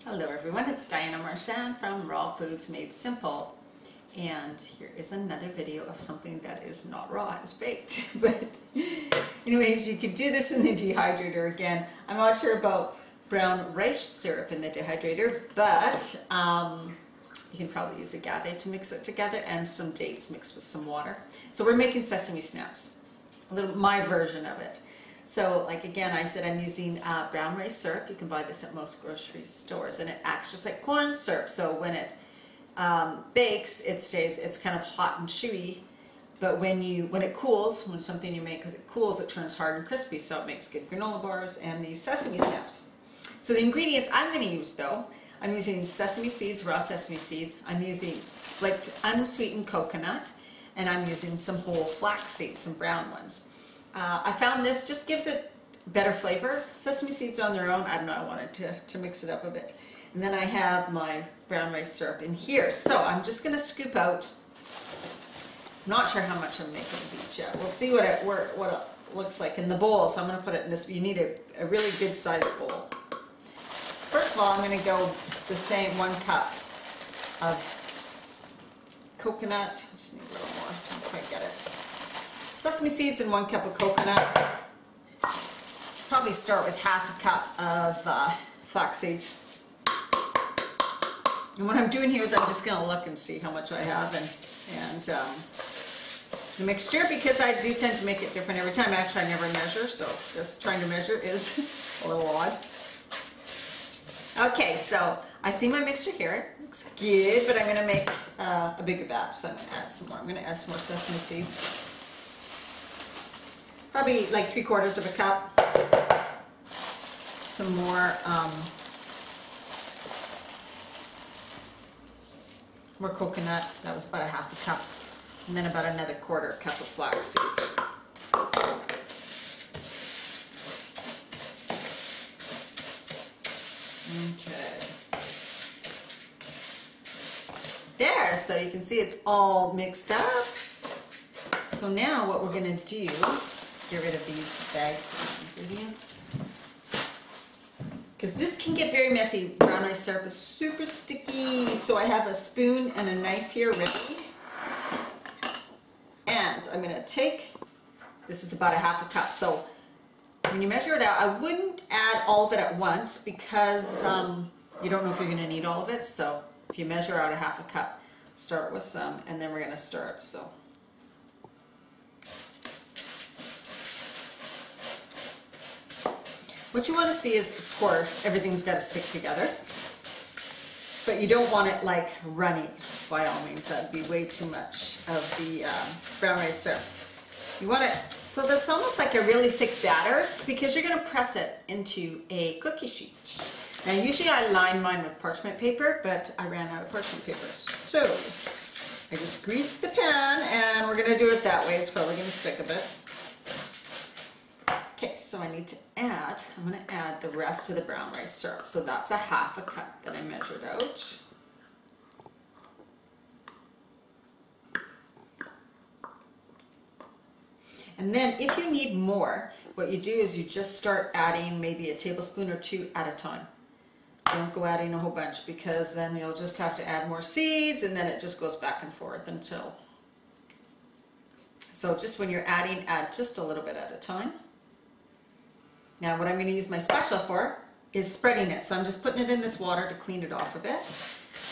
Hello everyone, it's Diana Marchand from Raw Foods Made Simple, and here is another video of something that is not raw, it's baked. But anyways, you could do this in the dehydrator. Again, I'm not sure about brown rice syrup in the dehydrator, but you can probably use agave to mix it together and some dates mixed with some water. So we're making sesame snaps, my version of it. So like again, I said I'm using brown rice syrup. You can buy this at most grocery stores, and it acts just like corn syrup. So when it bakes, it's kind of hot and chewy. But when it cools, when something you make it cools, it turns hard and crispy. So it makes good granola bars and these sesame snaps. So the ingredients I'm going to use though, I'm using sesame seeds, raw sesame seeds. I'm using flaked unsweetened coconut, and I'm using some whole flax seeds, some brown ones. I found this just gives it better flavor. Sesame seeds on their own, I don't know, I wanted to mix it up a bit. And then I have my brown rice syrup in here. So I'm just going to scoop out, not sure how much I'm making of each yet. We'll see what it looks like in the bowl. So I'm going to put it in this, you need a really good sized bowl. So first of all, I'm going to go the same 1 cup of coconut. I just need a little more, I don't quite get it. Sesame seeds and 1 cup of coconut. Probably start with half a cup of flax seeds. And what I'm doing here is I'm just going to look and see how much I have and the mixture, because I do tend to make it different every time. Actually, I never measure, so just trying to measure is a little odd. Okay, so I see my mixture here. It looks good, but I'm going to make a bigger batch, so I'm going to add some more. I'm going to add some more sesame seeds. Probably like 3/4 of a cup. Some more coconut. That was about a half a cup. And then about another 1/4 cup of flax seeds. Okay. There, so you can see it's all mixed up. So now what we're going to do, get rid of these bags of ingredients, because this can get very messy. Brown rice syrup is super sticky. So I have a spoon and a knife here ready, and I'm going to take, this is about a half a cup. So when you measure it out, I wouldn't add all of it at once, because you don't know if you're going to need all of it. So if you measure out a half a cup, start with some, and then we're going to stir it. So what you want to see is, of course, everything's got to stick together, but you don't want it like runny. By all means, that'd be way too much of the brown rice syrup. You want it so that's almost like a really thick batter, because you're going to press it into a cookie sheet. Now, usually I line mine with parchment paper, but I ran out of parchment paper, so I just greased the pan, and we're going to do it that way. It's probably going to stick a bit. Okay, so I need to add, I'm going to add the rest of the brown rice syrup. So that's a half a cup that I measured out. And then if you need more, what you do is you just start adding maybe a tablespoon or 2 at a time. Don't go adding a whole bunch, because then you'll just have to add more seeds, and then it just goes back and forth until. So just when you're adding, add just a little bit at a time. Now what I'm going to use my spatula for is spreading it. So I'm just putting it in this water to clean it off a bit.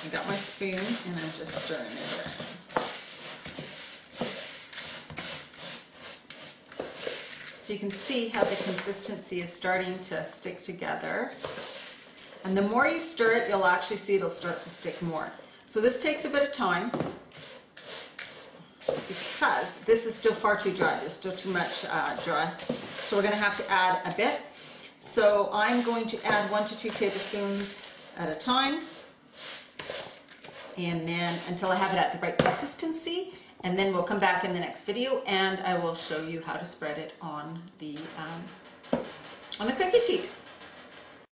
I got my spoon, and I'm just stirring it here. So you can see how the consistency is starting to stick together. And the more you stir it, you'll actually see it'll start to stick more. So this takes a bit of time, because this is still far too dry. There's still too much dry. So we're going to have to add a bit. So I'm going to add 1 to 2 tablespoons at a time, and then until I have it at the right consistency, and then we'll come back in the next video and I will show you how to spread it on the cookie sheet.